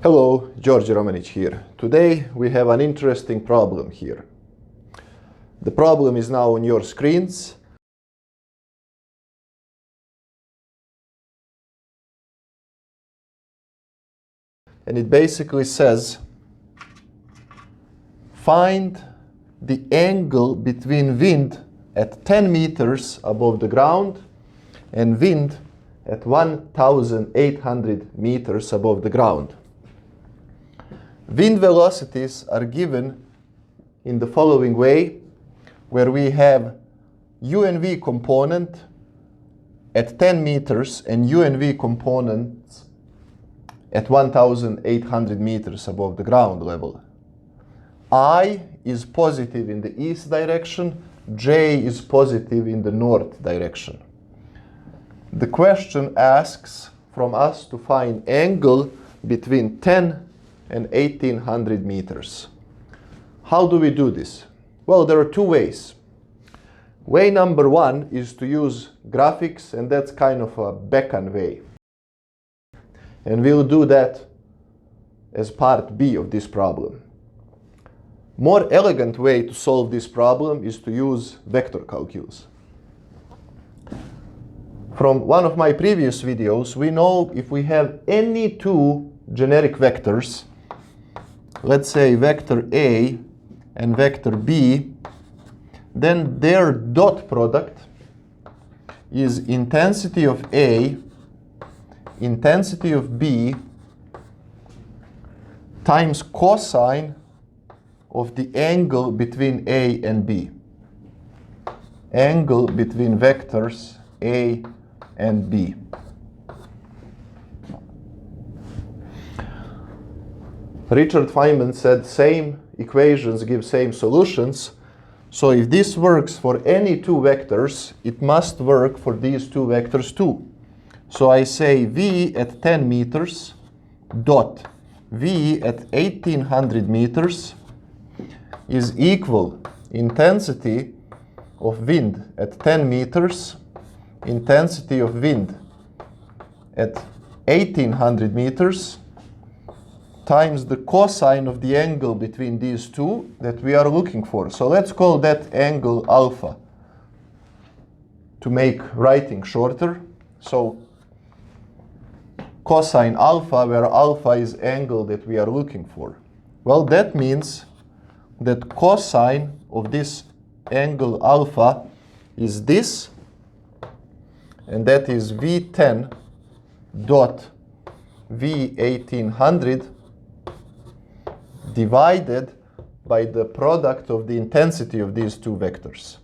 Hello, Georgi Romanic here. Today we have an interesting problem here. The problem is now on your screens. And it basically says, find the angle between wind at 10 meters above the ground and wind at 1,800 meters above the ground. Wind velocities are given in the following way, where we have u and v component at 10 meters and u and v components at 1,800 meters above the ground level. I is positive in the east direction, j is positive in the north direction. The question asks from us to find angle between 10 and 1,800 meters. How do we do this? Well, there are two ways. Way number one is to use graphics, and that's kind of a beckon way. And we'll do that as part B of this problem. More elegant way to solve this problem is to use vector calculus. From one of my previous videos, we know if we have any two generic vectors, let's say vector A and vector B, then their dot product is intensity of A, intensity of B, times cosine of the angle between A and B. Angle between vectors A and B. Richard Feynman said same equations give same solutions. So if this works for any two vectors, it must work for these two vectors too. So I say V at 10 meters dot V at 1,800 meters is equal intensity of wind at 10 meters, intensity of wind at 1,800 meters, times the cosine of the angle between these two that we are looking for. So let's call that angle alpha to make writing shorter. So cosine alpha, where alpha is angle that we are looking for. Well, that means that cosine of this angle alpha is this, and that is V10 dot V1800 divided by the product of the intensity of these two vectors.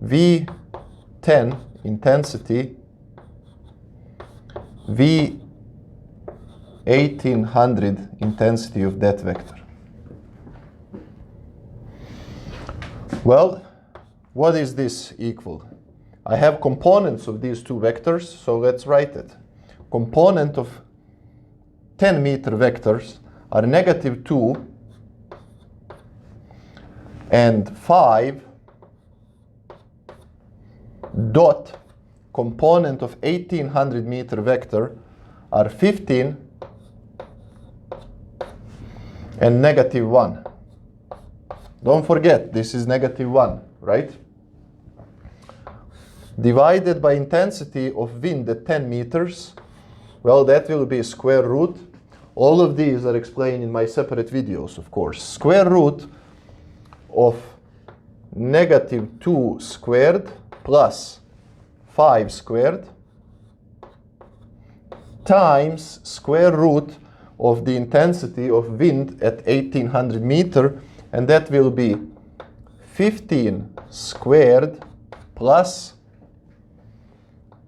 V10 intensity, V1800 intensity of that vector. Well, what is this equal? I have components of these two vectors, so let's write it. Component of 10 meter vectors are -2 and 5 dot component of 1,800 meter vector are 15 and -1. Don't forget, this is -1, right? Divided by intensity of wind at 10 meters, well, that will be square root. All of these are explained in my separate videos, of course. Square root of -2 squared plus 5 squared times square root of the intensity of wind at 1,800 meter, and that will be 15 squared plus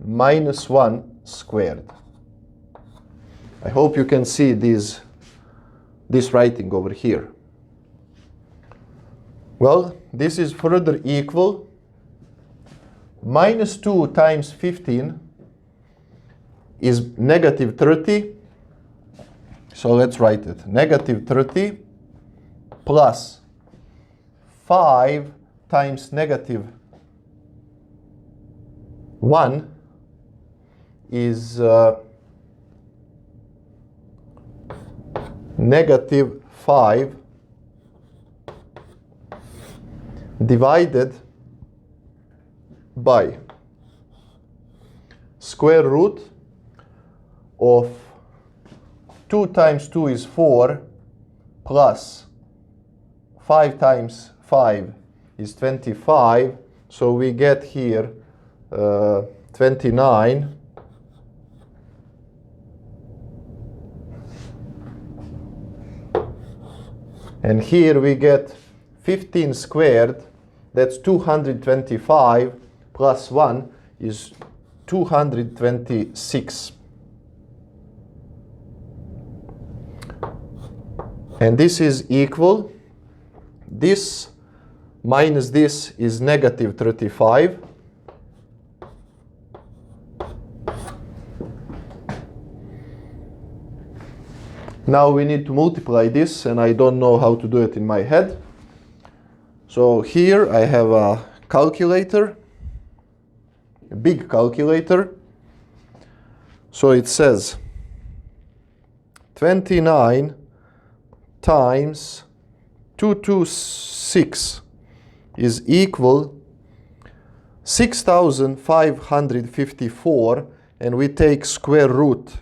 -1 squared. I hope you can see this writing over here. Well, this is further equal -2 times 15 is -30. So let's write it. -30 plus 5 times -1 is negative 5 divided by square root of 2 times 2 is 4 plus 5 times 5 is 25. So we get here 29. And here we get 15 squared. That's 225 plus 1 is 226. And this is equal. This minus this is negative 35. Now we need to multiply this, and I don't know how to do it in my head. So here I have a calculator, a big calculator. So it says 29 times 226 is equal 6,554, and we take square root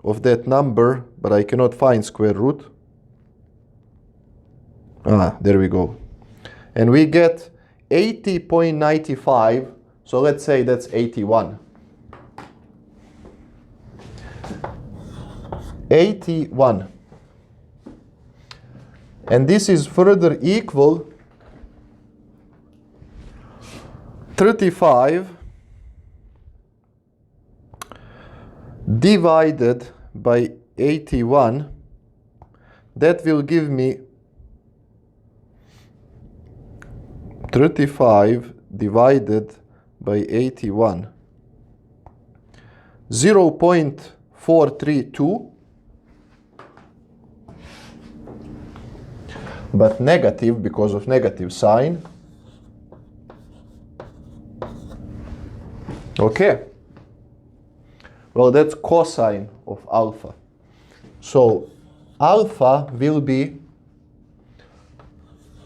of that number, but I cannot find square root. There we go. And we get 80.95, so let's say that's 81. 81. And this is further equal 35 divided by 81. That will give me 35 divided by 81. 0.432, but negative because of negative sign. Okay. Well, that's cosine of alpha. So alpha will be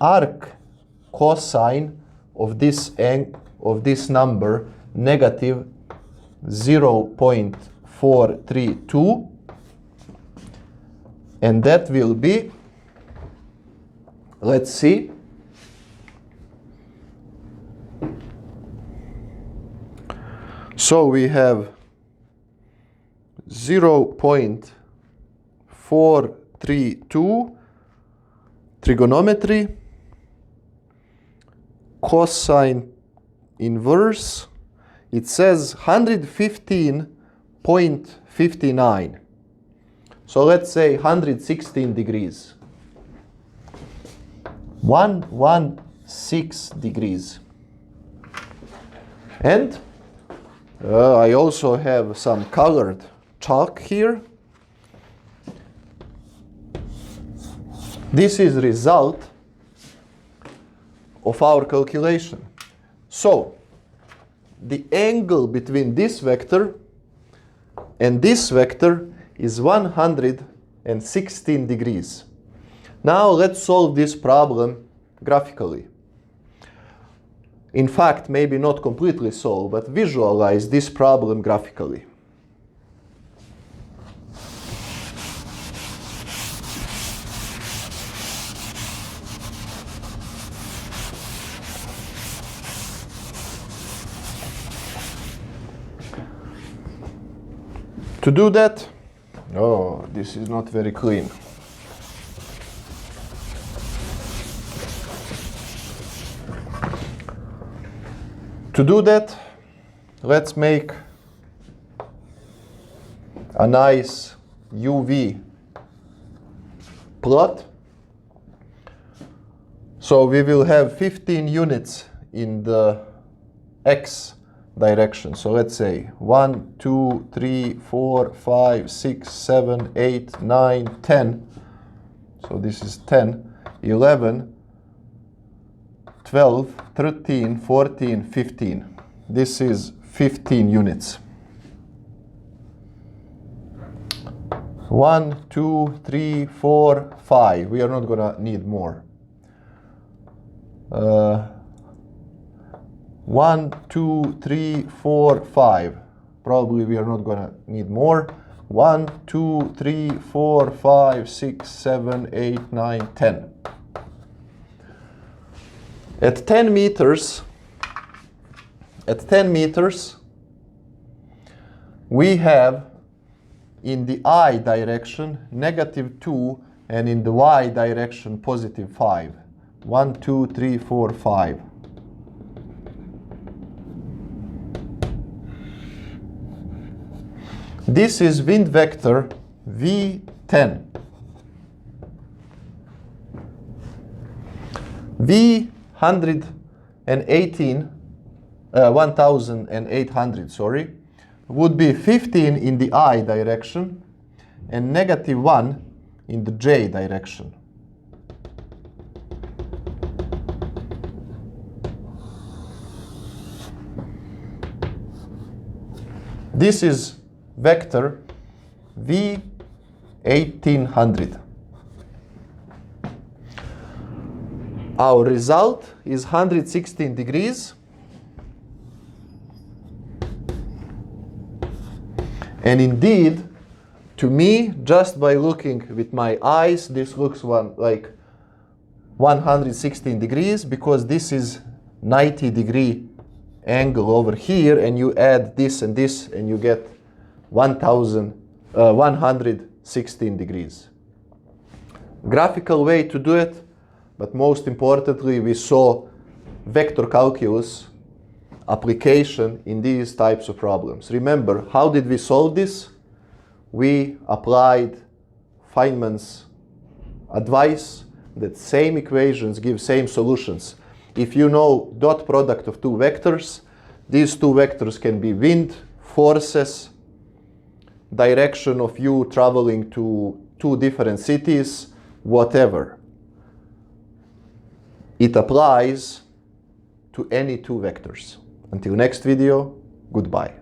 arc cosine of this number, negative 0.432, and that will be, let's see, so we have 0.432 trigonometry, cosine inverse, it says 115.59. So let's say 116 degrees. 116 degrees. And I also have some colored chalk here. This is result of our calculation. So the angle between this vector and this vector is 116 degrees. Now let's solve this problem graphically. In fact, maybe not completely solve, but visualize this problem graphically. To do that, oh, this is not very clean. To do that, let's make a nice UV plot. So we will have 15 units in the X direction. So let's say 1, 2, 3, 4, 5, 6, 7, 8, 9, 10. So this is 10, 11, 12, 13, 14, 15. This is 15 units. 1, 2, 3, 4, 5. We are not gonna need more. 1, 2, 3, 4, 5. Probably we are not gonna need more. 1, 2, 3, 4, 5, 6, 7, 8, 9, 10. At 10 meters, we have in the I direction -2 and in the Y direction +5. 1, 2, 3, 4, 5. This is wind vector V10. $1,800, sorry, would be 15 in the I direction and -1 in the J direction. This is vector V1800. Our result is 116 degrees. And indeed, to me, just by looking with my eyes, this looks like 116 degrees because this is 90-degree angle over here, and you add this and this, and you get 116 degrees. Graphical way to do it, but most importantly, we saw vector calculus application in these types of problems. Remember, how did we solve this? We applied Feynman's advice that same equations give same solutions. If you know dot product of two vectors, these two vectors can be wind, forces, direction of you traveling to two different cities, whatever. It applies to any two vectors. Until next video, goodbye.